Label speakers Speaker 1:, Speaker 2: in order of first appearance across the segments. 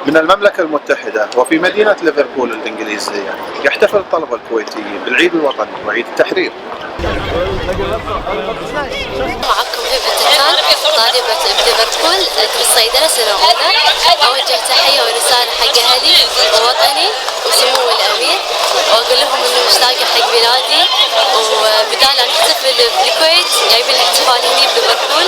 Speaker 1: من المملكة المتحدة وفي مدينة ليفربول الإنجليزية يحتفل الطلبة الكويتيين بالعيد الوطني وعيد التحرير.
Speaker 2: معكم هبة التان، طالبة بليفربول أدرس صيدلة سنة أولى. أوجه تحية ورسالة حق أهلي ووطني وسمو الأمير، وأقول لهم إني مشتاقة حق بلادي، وبدال أن نحتفل بالكويت جايبين الاحتفال هني بليفربول.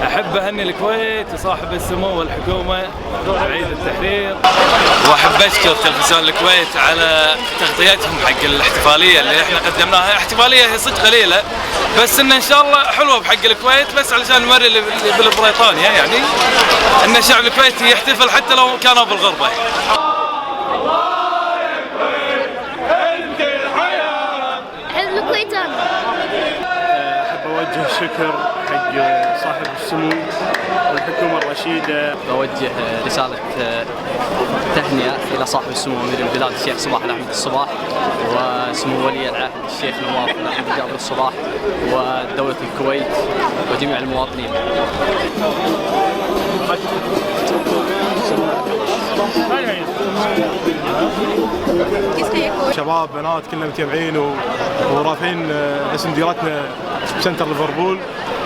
Speaker 3: أحب أهني الكويت وصاحب السمو والحكومة بعيد التحرير، وأحب أشكر تلفزيون الكويت على تغطيتهم حق الاحتفالية اللي احنا قدمناها. احتفالية هي صدق قليلة بس إن شاء الله حلوة بحق الكويت، بس علشان نوري بالبريطانيا يعني إن الشعب الكويتي يحتفل حتى لو كانوا بالغربة.
Speaker 2: أحب الكويت أنا.
Speaker 4: أحب أوجه شكر حق صاحب السمو والحكومة الرشيدة.
Speaker 5: بوجه رسالة تهنئة إلى صاحب السمو أمير البلاد الشيخ صباح الأحمد الصباح، وسمو ولي العهد الشيخ نواف الأحمد جابر الصباح، ودولة الكويت وجميع المواطنين.
Speaker 4: شباب بنات كلنا متجمعين ورافعين اسم ديرتنا بسنتر ليفربول،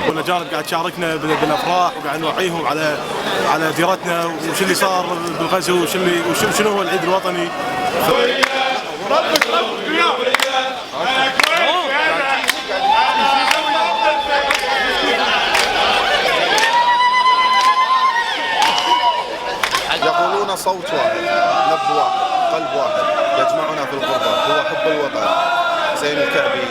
Speaker 4: والاجانب قاعد تشاركنا بالافراح وقاعد نوعيهم على ديرتنا وش اللي صار بالغزو وشنو هو العيد الوطني.
Speaker 1: يقولون صوت واحد، لب واحد، قلب واحد يجمعنا في الغربة هو حب الوطن. زين الكعبي.